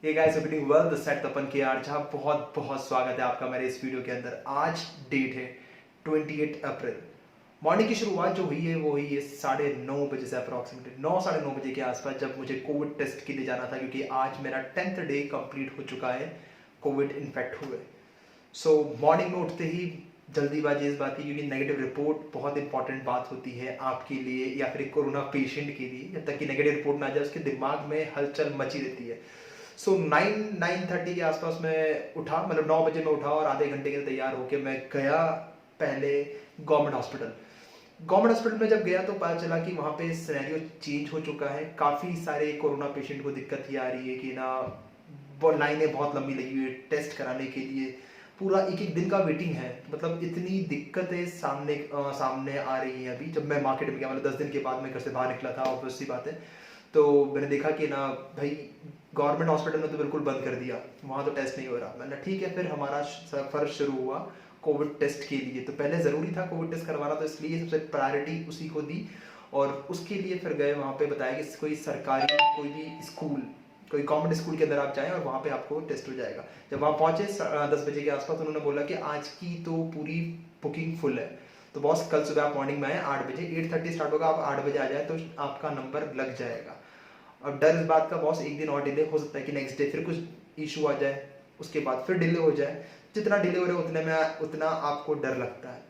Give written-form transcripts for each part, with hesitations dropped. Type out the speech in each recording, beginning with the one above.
Hey guys opening well the set Tapan के आर जहाँ बहुत बहुत स्वागत है आपका मेरे इस वीडियो के अंदर। आज डेट है 28 अप्रैल। मॉर्निंग की शुरुआत जो हुई है वो हुई है 9:30 बजे से, अप्रॉक्सीमेटली 9 साढ़े 9 बजे के आसपास, जब मुझे कोविड टेस्ट के लिए जाना था, क्योंकि आज मेरा 10th डे कंप्लीट हो चुका है कोविड इन्फेक्ट हुए। सो मॉर्निंग में उठते ही जल्दीबाजी इस बात की, क्योंकि नेगेटिव रिपोर्ट बहुत इंपॉर्टेंट बात होती है आपके लिए या फिर एक कोरोना पेशेंट के लिए। जब तक कि नेगेटिव रिपोर्ट ना जाए उसके दिमाग में हलचल मची रहती है। सो 9-9:30 के आसपास मैं उठा, मतलब 9 बजे मैं उठा और आधे घंटे के लिए तैयार होकर मैं गया पहले गवर्नमेंट हॉस्पिटल। गवर्नमेंट हॉस्पिटल में जब गया तो पता चला कि वहाँ पे सिनेरियो चेंज हो चुका है। काफ़ी सारे कोरोना पेशेंट को दिक्कत ये आ रही है कि ना लाइनें बहुत लंबी लगी हुई है टेस्ट कराने के लिए। पूरा एक एक दिन का वेटिंग है, मतलब इतनी दिक्कतें सामने आ रही हैं। अभी जब मैं मार्केट में गया, मतलब 10 दिन के बाद मैं घर से बाहर निकला था, ऑब्वियस सी बात है, तो मैंने देखा कि ना भाई गवर्नमेंट हॉस्पिटल में तो बिल्कुल बंद कर दिया, वहाँ तो टेस्ट नहीं हो रहा। मैंने ठीक है, फिर हमारा सफर शुरू हुआ कोविड टेस्ट के लिए। तो पहले ज़रूरी था कोविड टेस्ट करवाना, तो इसलिए सबसे प्रायोरिटी उसी को दी और उसके लिए फिर गए वहाँ पे। बताया कि कोई सरकारी कोई भी स्कूल, कोई गवर्नमेंट स्कूल के अंदर आप जाएं और वहाँ पे आपको टेस्ट हो जाएगा। जब वहाँ पहुँचे 10 बजे के आसपास, उन्होंने बोला कि आज की तो पूरी बुकिंग फुल है, तो बॉस कल सुबह आप मॉर्निंग में आए 8 बजे, 8:30 स्टार्ट होगा, आप 8 बजे आ जाए तो आपका नंबर लग जाएगा। अब डर इस बात का बॉस एक दिन और डिले हो सकता है कि नेक्स्ट डे फिर कुछ इशू आ जाए, उसके बाद फिर डिले हो जाए। जितना डिले हो रहा है उतने में उतना आपको डर लगता है।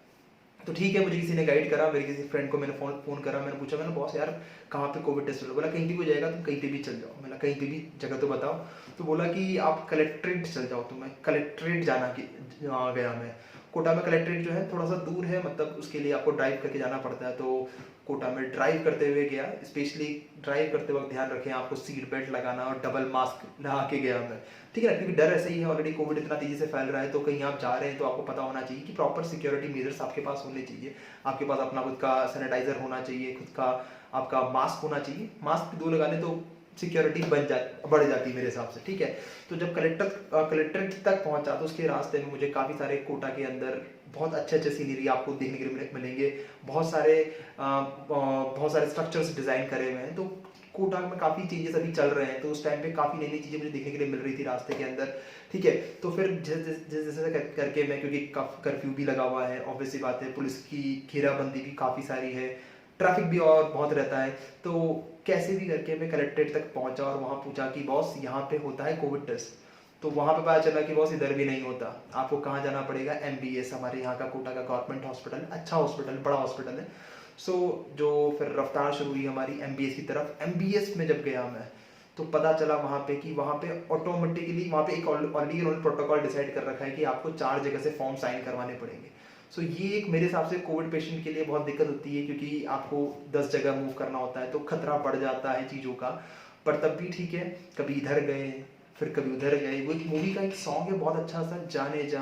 तो ठीक है, मुझे किसी ने गाइड करा, मेरे किसी फ्रेंड को मैंने फोन करा, मैंने पूछा, मैंने बॉस यार कहाँ पे कोविड टेस्ट हो? बोला कहीं भी हो जाएगा, तुम कहीं पे भी चल जाओ। मैंने कहीं पे भी जगह तो बताओ। तो बोला कि आप कलेक्ट्रेट चल जाओ। तो मैं कलेक्ट्रेट गया मैं। कोटा में कलेक्ट्रेट जो है थोड़ा सा दूर है, मतलब उसके लिए आपको ड्राइव करके जाना पड़ता है। तो कोटा में ड्राइव करते हुए गया। स्पेशली ड्राइव करते वक्त ध्यान रखें आपको सीट बेल्ट लगाना और डबल मास्क लगा के गया मैं, ठीक है ना, क्योंकि डर ऐसे ही है, ऑलरेडी कोविड इतना तेजी से फैल रहा है। तो कहीं आप जा रहे हैं तो आपको पता होना चाहिए कि प्रॉपर सिक्योरिटी मेजर्स आपके पास होने चाहिए। आपके पास अपना खुद का सैनिटाइजर होना चाहिए, खुद का आपका मास्क होना चाहिए। मास्क 2 लगा ले तो सिक्योरिटी बढ़ जाती है मेरे हिसाब से, ठीक है। तो जब कलेक्ट्रेट तक पहुंचा तो उसके रास्ते में मुझे काफ़ी सारे कोटा के अंदर बहुत अच्छे अच्छे सीनरी आपको देखने के लिए मिलेंगे। बहुत सारे स्ट्रक्चर्स डिज़ाइन करे हुए हैं। तो कोटा में काफ़ी चेंजेस अभी चल रहे हैं, तो उस टाइम पे काफ़ी नई नई चीज़ें मुझे देखने के लिए मिल रही थी रास्ते के अंदर, ठीक है। तो फिर जैसे जैसे करके मैं, क्योंकि कर्फ्यू भी लगा हुआ है, ऑब्वियस सी बात है, पुलिस की घेराबंदी भी काफ़ी सारी है, ट्रैफिक भी और बहुत रहता है। तो कैसे भी करके मैं कलेक्ट्रेट तक पहुंचा और वहाँ पूछा कि बॉस यहाँ पे होता है कोविड टेस्ट? तो वहाँ पे पता चला कि बॉस इधर भी नहीं होता, आपको कहाँ जाना पड़ेगा, MBS, हमारे यहाँ का कोटा का गवर्नमेंट हॉस्पिटल, अच्छा हॉस्पिटल, बड़ा हॉस्पिटल है। सो जो फिर रफ्तार शुरू हुई हमारी MBS की तरफ। MBS में जब गया मैं तो पता चला वहाँ पे कि वहाँ पे ऑटोमेटिकली वहाँ पे एक ऑलरेडी उन्होंने प्रोटोकॉल डिसाइड कर रखा है कि आपको 4 जगह से फॉर्म साइन करवाने पड़ेंगे। सो ये एक मेरे हिसाब से कोविड पेशेंट के लिए बहुत दिक्कत होती है, क्योंकि आपको 10 जगह मूव करना होता है तो खतरा बढ़ जाता है चीज़ों का। पर तब भी ठीक है, कभी इधर गए फिर कभी उधर गए। वो एक मूवी का एक सॉन्ग है बहुत अच्छा सा, जाने जा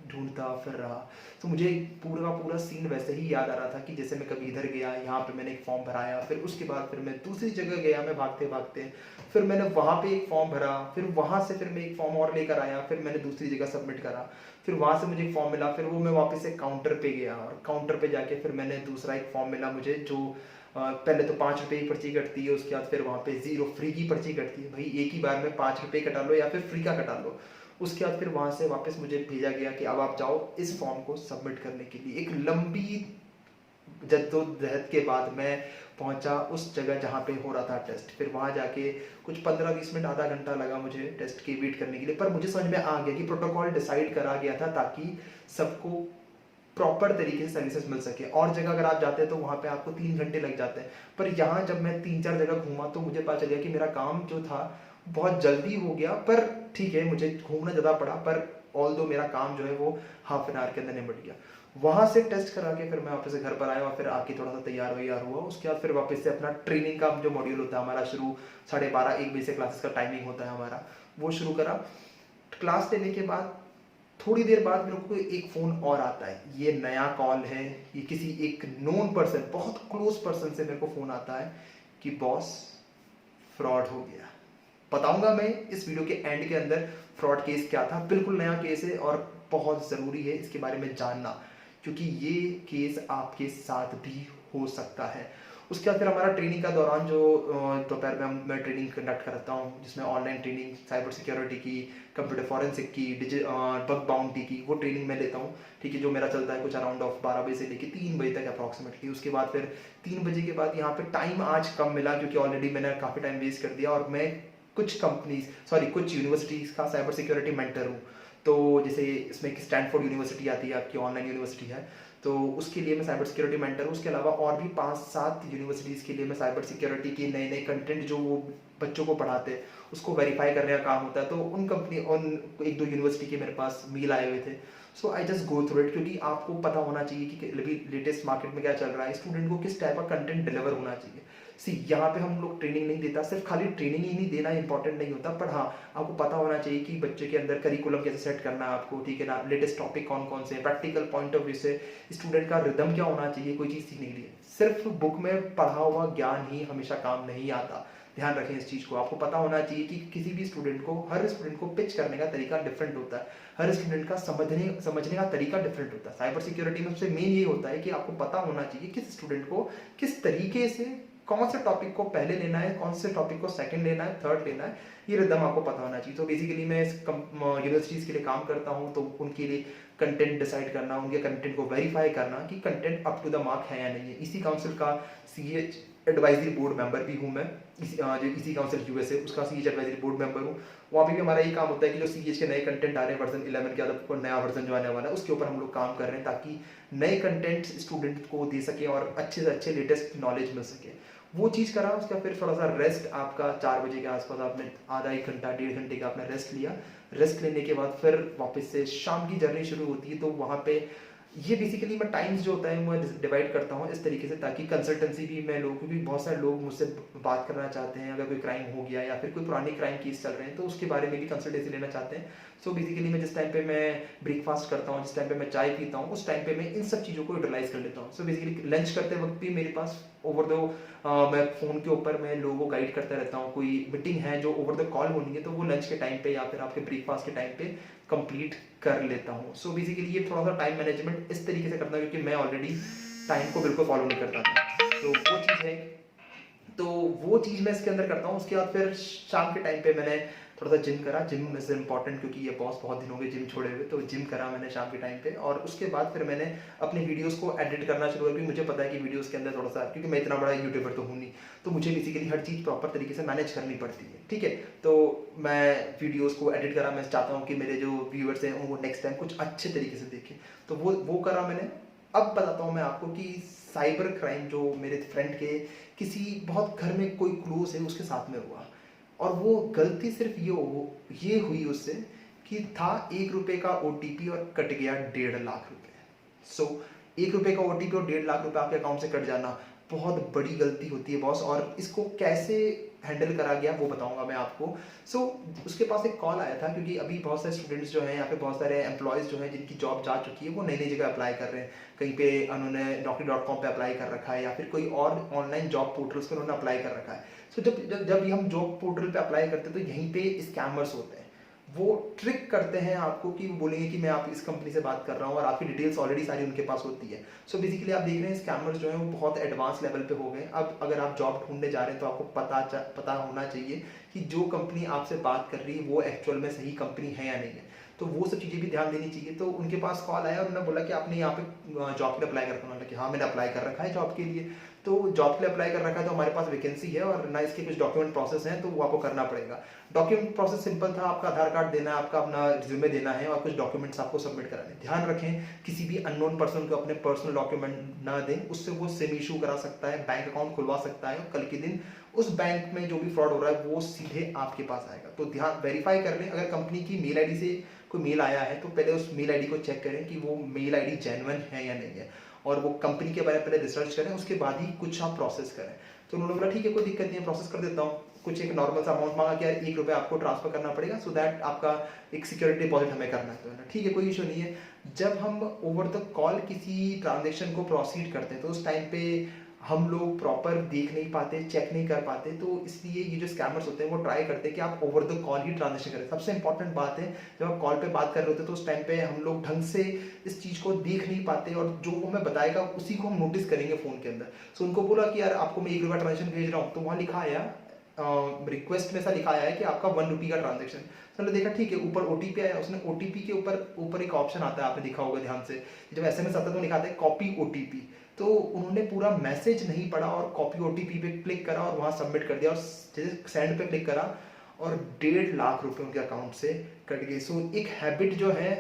ढूंढता फिर रहा। तो मुझे पूरा का पूरा सीन वैसे ही याद आ रहा था कि जैसे मैं कभी इधर गया, यहाँ पे मैंने एक फॉर्म भराया, फिर उसके बाद फिर मैं दूसरी जगह गया मैं भागते भागते, फिर मैंने वहाँ पे एक फॉर्म भरा, फिर वहाँ से फिर मैं एक फॉर्म और लेकर आया, फिर मैंने दूसरी जगह सबमिट करा, फिर वहाँ से मुझे एक फॉर्म मिला, फिर वो मैं वापस से काउंटर पे गया और काउंटर पे जाके फिर मैंने दूसरा एक फॉर्म मिला मुझे, जो पहले तो 5 रुपये की पर्ची कटती है, उसके बाद फिर वहाँ पे 0 फ्री की पर्ची कटती है। भाई एक ही बार में 5 रुपये कटा लो या फिर फ्री का कटा लो। उसके बाद फिर वहाँ से वापस मुझे भेजा गया कि अब आप जाओ इस फॉर्म को सबमिट करने के लिए। एक लंबी जद्दोजहद के बाद मैं पहुंचा उस जगह जहाँ पे हो रहा था टेस्ट। फिर वहाँ जाके कुछ 15-20 मिनट, आधा घंटा लगा मुझे टेस्ट की वेट करने के लिए। पर मुझे समझ में आ गया कि प्रोटोकॉल डिसाइड करा गया था ताकि सबको प्रॉपर तरीके से सर्विसेज मिल सके। और जगह अगर आप जाते हैं तो वहाँ पे आपको 3 घंटे लग जाते हैं, पर यहाँ जब मैं 3-4 जगह घूमा तो मुझे पता चल गया कि मेरा काम जो था बहुत जल्दी हो गया। पर ठीक है, मुझे घूमना ज़्यादा पड़ा, पर ऑल दो मेरा काम जो है वो हाफ एन आवर के अंदर निपट गया। वहाँ से टेस्ट करा के फिर मैं वापस से घर पर आया और फिर आके थोड़ा सा तैयार हुआ। उसके बाद फिर वापस से अपना ट्रेनिंग का जो मॉड्यूल होता है हमारा, शुरू 12:30-1 बजे से क्लासेस का टाइमिंग होता है हमारा, वो शुरू करा। क्लास लेने के बाद थोड़ी देर बाद मेरे को एक फ़ोन और आता है। ये नया कॉल है, ये किसी एक नोन पर्सन, बहुत क्लोज पर्सन से मेरे को फ़ोन आता है कि बॉस फ्रॉड हो गया। बताऊंगा मैं इस वीडियो के एंड के अंदर फ्रॉड केस क्या था। बिल्कुल नया केस है और बहुत ज़रूरी है इसके बारे में जानना, क्योंकि ये केस आपके साथ भी हो सकता है। उसके बाद फिर हमारा ट्रेनिंग का दौरान जो दोपहर में मैं ट्रेनिंग कंडक्ट करता हूँ, जिसमें ऑनलाइन ट्रेनिंग साइबर सिक्योरिटी की, कंप्यूटर फॉरेंसिक की, बग बाउंटी की, वो ट्रेनिंग मैं लेता हूँ। ठीक है, जो मेरा चलता है कुछ अराउंड ऑफ 12 बजे से लेके 3 बजे तक अप्रॉक्सीमेटली। उसके बाद फिर 3 बजे के बाद यहाँ पे टाइम आज कम मिला क्योंकि ऑलरेडी मैंने काफ़ी टाइम वेस्ट कर दिया, और मैं कुछ यूनिवर्सिटीज़ का साइबर सिक्योरिटी मेंटर हूँ। तो जैसे इसमें एक स्टैनफोर्ड यूनिवर्सिटी आती है, आपकी ऑनलाइन यूनिवर्सिटी है, तो उसके लिए मैं साइबर सिक्योरिटी मेंटर हूँ। उसके अलावा और भी 5-7 यूनिवर्सिटीज़ के लिए मैं साइबर सिक्योरिटी के नए नए कंटेंट जो वो बच्चों को पढ़ाते हैं उसको वेरीफाई करने का काम होता है। तो उन 1-2 यूनिवर्सिटी के मेरे पास मेल आए हुए थे, so I just go through it, क्योंकि आपको पता होना चाहिए कि अभी लेटेस्ट मार्केट में क्या चल रहा है, स्टूडेंट को किस टाइप का कंटेंट डिलीवर होना चाहिए। सी यहाँ पे हम लोग ट्रेनिंग नहीं देता, सिर्फ खाली ट्रेनिंग ही नहीं देना इंपॉर्टेंट नहीं होता, पर हाँ आपको पता होना चाहिए कि बच्चे के अंदर करिकुलम कैसे सेट करना है आपको, ठीक है ना, लेटेस्ट टॉपिक कौन कौन से, प्रैक्टिकल पॉइंट ऑफ व्यू से स्टूडेंट का रिदम क्या होना चाहिए कोई चीज़ सीखने के लिए। सिर्फ बुक में पढ़ा हुआ ज्ञान ही हमेशा काम नहीं आता, ध्यान रखें इस चीज़ को। आपको पता होना चाहिए कि किसी भी स्टूडेंट को, हर स्टूडेंट को पिच करने का तरीका डिफरेंट होता है, हर स्टूडेंट का समझने का तरीका डिफरेंट होता है। साइबर सिक्योरिटी में सबसे मेन ये होता है कि आपको पता होना चाहिए किस स्टूडेंट को किस तरीके से कौन से टॉपिक को पहले लेना है, कौन से टॉपिक को सेकंड लेना है, थर्ड लेना है, ये रिदम आपको पता होना चाहिए। तो बेसिकली मैं इस यूनिवर्सिटीज़ के लिए काम करता हूँ, तो उनके लिए कंटेंट डिसाइड करना, उनके कंटेंट को वेरीफाई करना कि content up to the mark है या नहीं है। इसी काउंसिल का CH एडवाइजरी बोर्ड मेंबर भी हूँ मैं, जो इसी काउंसिल यूएसए उसका CH एडवाइजरी बोर्ड मेंबर हूँ। वहाँ पे भी हमारा यही काम होता है कि जो CH के नए कंटेंट आ रहे हैं वर्जन 11 के बाद नया वर्जन जो आने वाला है उसके ऊपर हम लोग काम कर रहे हैं, ताकि नए कंटेंट स्टूडेंट को दे सके और अच्छे से अच्छे लेटेस्ट नॉलेज मिल सके। वो चीज़ करा, उसका फिर थोड़ा सा रेस्ट, आपका 4 बजे के आसपास आपने आधा 1 घंटा 1.5 घंटे का आपने रेस्ट लिया। रेस्ट लेने के बाद फिर वापस से शाम की जर्नी शुरू होती है। तो वहाँ पे ये बेसिकली मैं टाइम्स जो होता है मैं डिवाइड करता हूँ इस तरीके से, ताकि कंसल्टेंसी भी मैं लोग, क्योंकि बहुत सारे लोग मुझसे बात करना चाहते हैं, अगर कोई क्राइम हो गया या फिर कोई पुराने क्राइम केस चल रहे हैं तो उसके बारे में भी कंसल्टेंसी लेना चाहते हैं। सो बेसिकली मैं जिस टाइम पे मैं ब्रेकफास्ट करता हूँ, जिस टाइम पे मैं चाय पीता हूँ, उस टाइम पे मैं इन सब चीज़ों को यूटिलाइज कर लेता हूँ। सो बेसिकली लंच करते वक्त भी मेरे पास ओवर द मैं फ़ोन के ऊपर मैं लोगों को गाइड करता रहता हूँ। कोई मीटिंग है जो ओवर द कॉल होनी है तो वो लंच के टाइम पे या फिर आपके ब्रेकफास्ट के टाइम पे कंप्लीट कर लेता हूँ। सो बेसिकली ये थोड़ा सा टाइम मैनेजमेंट इस तरीके से करता हूँ, क्योंकि मैं ऑलरेडी टाइम को बिल्कुल फॉलो नहीं करता था, तो वो चीज़ है। तो वो चीज़ मैं इसके अंदर करता हूँ। उसके बाद फिर शाम के टाइम पे मैंने थोड़ा सा जिम करा। जिम इज़ इम्पॉर्टेंट, क्योंकि ये बहुत दिन हो गए जिम छोड़े हुए, तो जिम करा मैंने शाम के टाइम पे। और उसके बाद फिर मैंने अपनी वीडियोस को एडिट करना शुरू किया, क्योंकि मुझे पता है कि वीडियोस के अंदर थोड़ा सा, क्योंकि मैं इतना बड़ा यूट्यूबर तो हूँ नहीं, तो मुझे बेसिकली हर चीज़ प्रॉपर तरीके से मैनेज करनी पड़ती है, ठीक है। तो मैं वीडियोस को एडिट करा, मैं चाहता हूँ कि मेरे जो व्यूअर्स हैं वो नेक्स्ट टाइम कुछ अच्छे तरीके से देखें, तो वो करा मैंने। अब बताता हूँ मैं आपको कि साइबर क्राइम जो मेरे फ्रेंड के किसी बहुत घर में कोई क्लोज है उसके साथ में हुआ, और वो गलती सिर्फ ये हुई उससे कि था 1 रुपये का OTP और कट गया 1.5 लाख रुपए। सो 1 रुपये का OTP और 1.5 लाख रुपए आपके अकाउंट से कट जाना बहुत बड़ी गलती होती है बॉस, और इसको कैसे हैंडल करा गया वो बताऊंगा मैं आपको। सो उसके पास एक कॉल आया था, क्योंकि अभी बहुत सारे स्टूडेंट्स जो हैं यहाँ पे, बहुत सारे एम्प्लॉयज़ जो हैं जिनकी जॉब जा चुकी है, वो नई नई जगह अप्लाई कर रहे हैं। कहीं पे उन्होंने naukri.com पे अप्लाई कर रखा है, या फिर कोई और ऑनलाइन जॉब पोर्टल्स पर उन्होंने अप्लाई कर रखा है। सो जब हम जॉब पोर्टल पे अप्लाई करते हैं तो यहीं पे स्कैमर्स होते हैं, वो ट्रिक करते हैं आपको कि वो बोलेंगे कि मैं आप इस कंपनी से बात कर रहा हूँ, और आपकी डिटेल्स ऑलरेडी सारी उनके पास होती है। सो बेसिकली आप देख रहे हैं स्कैमर्स जो हैं वो बहुत एडवांस लेवल पे हो गए। अब अगर आप जॉब ढूंढने जा रहे हैं तो आपको पता होना चाहिए कि जो कंपनी आपसे बात कर रही है वो एक्चुअल में सही कंपनी है या नहीं है। तो वो सब चीज़ें भी ध्यान देनी चाहिए। तो उनके पास कॉल आया और उन्होंने बोला कि आपने यहाँ पे जॉब के लिए अप्लाई करना है कि हाँ मैंने अप्लाई कर रखा है जॉब के लिए। तो जॉब के लिए अप्लाई कर रखा है तो हमारे पास वैकेंसी है, और ना इसके कुछ डॉक्यूमेंट प्रोसेस हैं तो वो आपको करना पड़ेगा। डॉक्यूमेंट प्रोसेस सिंपल था, आपका आधार कार्ड देना है, आपका अपना रिज्यूमे देना है, और कुछ डॉक्यूमेंट्स आपको सबमिट कराने। ध्यान रखें किसी भी अननोन पर्सन को अपने पर्सनल डॉक्यूमेंट ना दें, उससे वो सिम इशू करा सकता है, बैंक अकाउंट खुलवा सकता है, और कल के दिन उस बैंक में जो भी फ्रॉड हो रहा है वो सीधे आपके पास आएगा। तो ध्यान वेरीफाई कर लें, अगर कंपनी की मेल आईडी से कोई मेल आया है तो पहले उस मेल आईडी को चेक करें कि वो मेल आईडी जेन्युइन है या नहीं है, और वो कंपनी के बारे में पहले रिसर्च करें, उसके बाद ही कुछ आप प्रोसेस करें। तो उन्होंने बोला ठीक है कोई दिक्कत नहीं है, प्रोसेस कर देता हूँ। कुछ एक नॉर्मल सा अमाउंट मांगा कि यार 1 रुपये आपको ट्रांसफर करना पड़ेगा, सो दैट आपका एक सिक्योरिटी डिपॉजिट हमें करना है। तो ना ठीक है कोई इशू नहीं है। जब हम ओवर द कॉल किसी ट्रांजेक्शन को प्रोसीड करते हैं तो उस टाइम पे हम लोग प्रॉपर देख नहीं पाते, चेक नहीं कर पाते, तो इसलिए ये जो स्कैमर्स होते हैं वो ट्राई करते हैं कि आप over the call he transaction करें। सबसे इंपॉर्टेंट बात है, जब आप कॉल पे बात कर रहे होते हैं तो उस टाइम पे हम लोग ढंग से इस चीज़ को देख नहीं पाते और जो वो हमें बताएगा उसी को हम नोटिस करेंगे फ़ोन के अंदर। सो उनको बोला कि यार आपको मैं ₹1 ट्रांजेक्शन भेज रहा हूँ, तो वहाँ लिखा आया रिक्वेस्ट में ऐसा लिखा आया है कि आपका ₹1 का ट्रांजेक्शन। मैंने देखा ठीक है, ऊपर ओटीपी आया, उसने ओटीपी के ऊपर एक ऑप्शन आता है, आपने देखा होगा ध्यान से, जब एसएमएस आता है तो लिखा आता है कॉपी ओटीपी। तो उन्होंने पूरा मैसेज नहीं पढ़ा और कॉपी ओटीपी पे क्लिक करा और वहाँ सबमिट कर दिया और जैसे सेंड पे क्लिक करा और 1.5 लाख रुपए उनके अकाउंट से कट गए। सो एक हैबिट जो है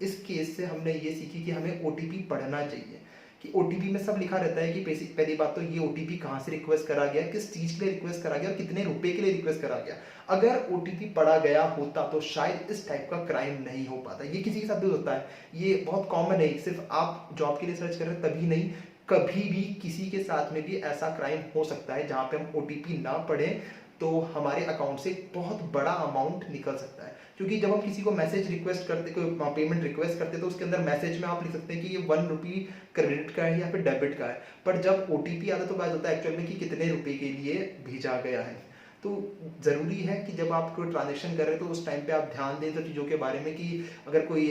इस केस से हमने ये सीखी कि हमें ओटीपी पढ़ना चाहिए, कि ओटीपी में सब लिखा रहता है कि पहली बात तो ये ओटीपी कहाँ से रिक्वेस्ट करा गया, किस चीज के लिए रिक्वेस्ट करा गया और कितने रुपए के लिए रिक्वेस्ट करा गया। अगर ओटीपी पढ़ा गया होता तो शायद इस टाइप का क्राइम नहीं हो पाता। ये किसी के साथ भी होता है, ये बहुत कॉमन है, सिर्फ आप जॉब के लिए सर्च कर रहे हैं तभी नहीं, कभी भी किसी के साथ में भी ऐसा क्राइम हो सकता है जहाँ पे हम ओटीपी ना पढ़ें तो हमारे अकाउंट से बहुत बड़ा अमाउंट निकल सकता है। क्योंकि जब हम किसी को मैसेज रिक्वेस्ट करते, कोई पेमेंट रिक्वेस्ट करते, तो उसके अंदर मैसेज में आप लिख सकते हैं कि ये ₹1 क्रेडिट का है या फिर डेबिट का है, पर जब ओटीपी आता है तो बात होता है एक्चुअल में कि कितने रुपए के लिए भेजा गया है। तो ज़रूरी है कि जब आप कोई ट्रांजेक्शन कर रहे हैं तो उस टाइम पे आप ध्यान दें सब चीज़ों के बारे में, कि अगर कोई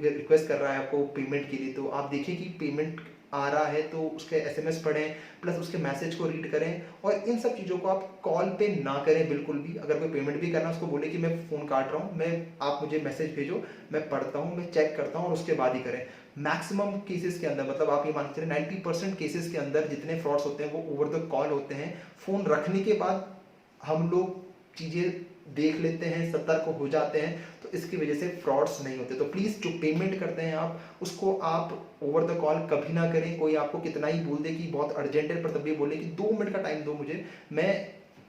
रिक्वेस्ट कर रहा है आपको पेमेंट के लिए तो आप देखिए कि पेमेंट आ रहा है तो उसके एसएमएस पढ़ें, प्लस उसके मैसेज को रीड करें। और इन सब चीज़ों को आप कॉल पे ना करें बिल्कुल भी। अगर कोई पेमेंट भी करना है उसको बोले कि मैं फ़ोन काट रहा हूँ, आप मुझे मैसेज भेजो, मैं पढ़ता हूँ, मैं चेक करता हूँ और उसके बाद ही करें। मैक्सिमम केसेस के अंदर, मतलब आप ये मान के चलिए 90% केसेस के अंदर जितने फ्रॉड्स होते हैं वो ओवर द कॉल होते हैं। फ़ोन रखने के बाद हम लोग चीज़ें देख लेते हैं, सतर्क हो जाते हैं, तो इसकी वजह से फ्रॉड्स नहीं होते। तो प्लीज़ जो पेमेंट करते हैं आप, उसको आप ओवर द कॉल कभी ना करें। कोई आपको कितना ही बोल दे कि बहुत अर्जेंट है, पर तब भी बोले कि 2 मिनट का टाइम दो मुझे, मैं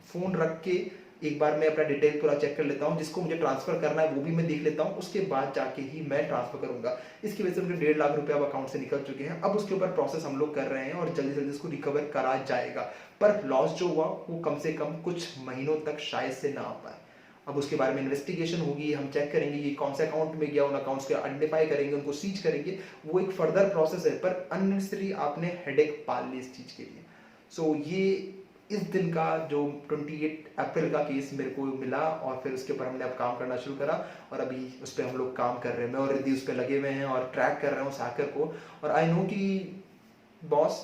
फ़ोन रख के एक बार मैं अपना डिटेल पूरा चेक कर लेता हूँ, जिसको मुझे ट्रांसफर करना है वो भी मैं देख लेता हूँ, उसके बाद जाके ही मैं ट्रांसफर करूंगा। इसकी वजह से मुझे 1.5 लाख रुपए अब अकाउंट से निकल चुके हैं। अब उसके ऊपर प्रोसेस हम लोग कर रहे हैं और जल्दी जल्दी उसको रिकवर करा जाएगा, पर लॉस जो हुआ वो कम से कम कुछ महीनों तक शायद से ना आ पाए। अब उसके बारे में इन्वेस्टिगेशन होगी, हम चेक करेंगे ये कौन से अकाउंट में गया, उन अकाउंट्स को आइडेंटिफाई करेंगे, उनको सीज करेंगे, वो एक फर्दर प्रोसेस है, पर अननेसेसरी आपने हेडेक पाल ली इस चीज के लिए। सो ये इस दिन का जो 28 अप्रैल का केस मेरे को मिला और फिर उसके ऊपर हमने अब काम करना शुरू करा और अभी उस पर हम लोग काम कर रहे हैं। मैं और रिद्धि उस पर लगे हुए हैं और ट्रैक कर रहा हूँ उस हैकर को। और आई नो कि बॉस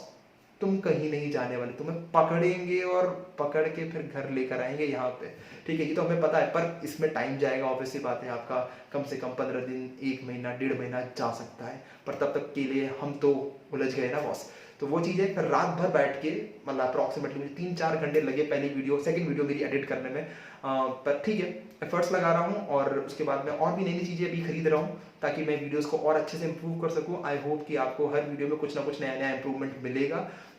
तुम कहीं नहीं जाने वाले, तुम्हें पकड़ेंगे और पकड़ के फिर घर लेकर आएंगे यहाँ पे, ठीक है, ये तो हमें पता है, पर इसमें टाइम जाएगा। ऑब्वियसली बात है, आपका कम से कम 15 दिन, 1 महीना, 1.5 महीना जा सकता है, पर तब तक के लिए हम तो उलझ गए ना बॉस। तो वो चीज़ है, फिर रात भर बैठ के, मतलब अप्रॉक्सीमेटली मुझे 3-4 घंटे लगे पहली वीडियो, सेकंड वीडियो मेरी एडिट करने में, पर ठीक है, एफर्ट्स लगा रहा हूँ और उसके बाद मैं और भी नई नई चीज़ें अभी खरीद रहा हूँ ताकि मैं वीडियोस को और अच्छे से इंप्रूव कर सकूँ। आई होप कि आपको हर वीडियो में कुछ ना कुछ नया नया इंप्रूवमेंट मिलेगा,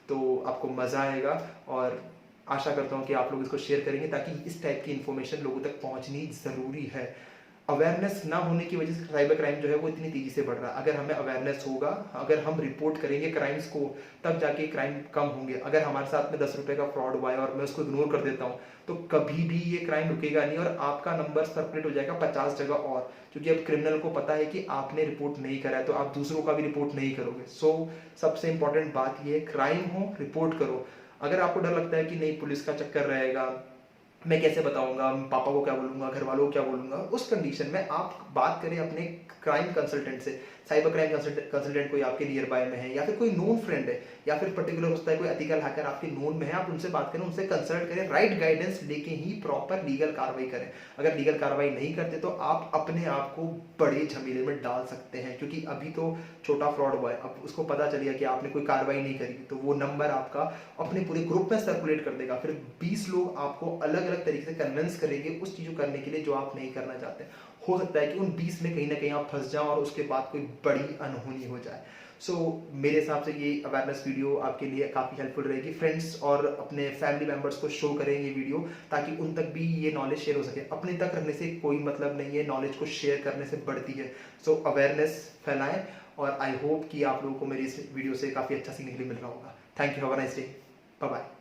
तो आपको मज़ा आएगा और आशा करता हूँ कि आप लोग इसको शेयर करेंगे, ताकि इस टाइप की इन्फॉर्मेशन लोगों तक पहुँचनी ज़रूरी है। अवेयरनेस ना होने की वजह से साइबर क्राइम जो है वो इतनी तेजी से बढ़ रहा है। अगर हमें अवेयरनेस होगा, अगर हम रिपोर्ट करेंगे क्राइम्स को, तब जाके क्राइम कम होंगे। अगर हमारे साथ में 10 रुपए का फ्रॉड हुआ है और मैं उसको इग्नोर कर देता हूँ, तो कभी भी ये क्राइम रुकेगा नहीं और आपका नंबर सर्कुलेट हो जाएगा 50 जगह और, क्योंकि अब क्रिमिनल को पता है कि आपने रिपोर्ट नहीं करा है तो आप दूसरों का भी रिपोर्ट नहीं करोगे। सो सबसे इंपॉर्टेंट बात ये है, क्राइम हो रिपोर्ट करो। अगर आपको डर लगता है कि नहीं पुलिस का चक्कर रहेगा, मैं कैसे बताऊंगा, पापा को क्या बोलूंगा, घर वालों को क्या बोलूंगा, उस कंडीशन में आप बात करें अपने क्राइम कंसल्टेंट से। साइबर क्राइम कंसल्टेंट कोई आपके नियर बाय में है या फिर कोई नोन फ्रेंड है या फिर पर्टिकुलर होता है कोई एथिकल हैकर आपके नोन में है, आप उनसे बात करें, उनसे कंसल्ट करें, राइट गाइडेंस लेके ही प्रॉपर लीगल कार्रवाई करें। अगर लीगल कार्रवाई नहीं करते तो आप अपने आप को बड़े झमेले में डाल सकते हैं, क्योंकि अभी तो छोटा फ्रॉड हुआ है, अब उसको पता चल गया कि आपने कोई कार्रवाई नहीं करी तो वो नंबर आपका अपने पूरे ग्रुप में सर्कुलेट कर देगा। फिर 20 लोग आपको अलग अलग तरीके से कन्विंस करेंगे उस चीज़ को करने के लिए जो आप नहीं करना चाहते। हो सकता है कि उन 20 में कहीं ना कहीं आप फंस जाओ और उसके बाद कोई बड़ी अनहोनी हो जाए। सो मेरे हिसाब से ये अवेयरनेस वीडियो आपके लिए काफ़ी हेल्पफुल रहेगी। फ्रेंड्स और अपने फैमिली मेम्बर्स को शो करें ये वीडियो, ताकि उन तक भी ये नॉलेज शेयर हो सके। अपने तक रखने से कोई मतलब नहीं है, नॉलेज को शेयर करने से बढ़ती है। सो अवेयरनेस फैलाएं और आई होप कि आप लोगों को मेरी इस वीडियो से काफ़ी अच्छा सीखने के लिए मिल रहा होगा। Thank you, have a nice day, bye bye.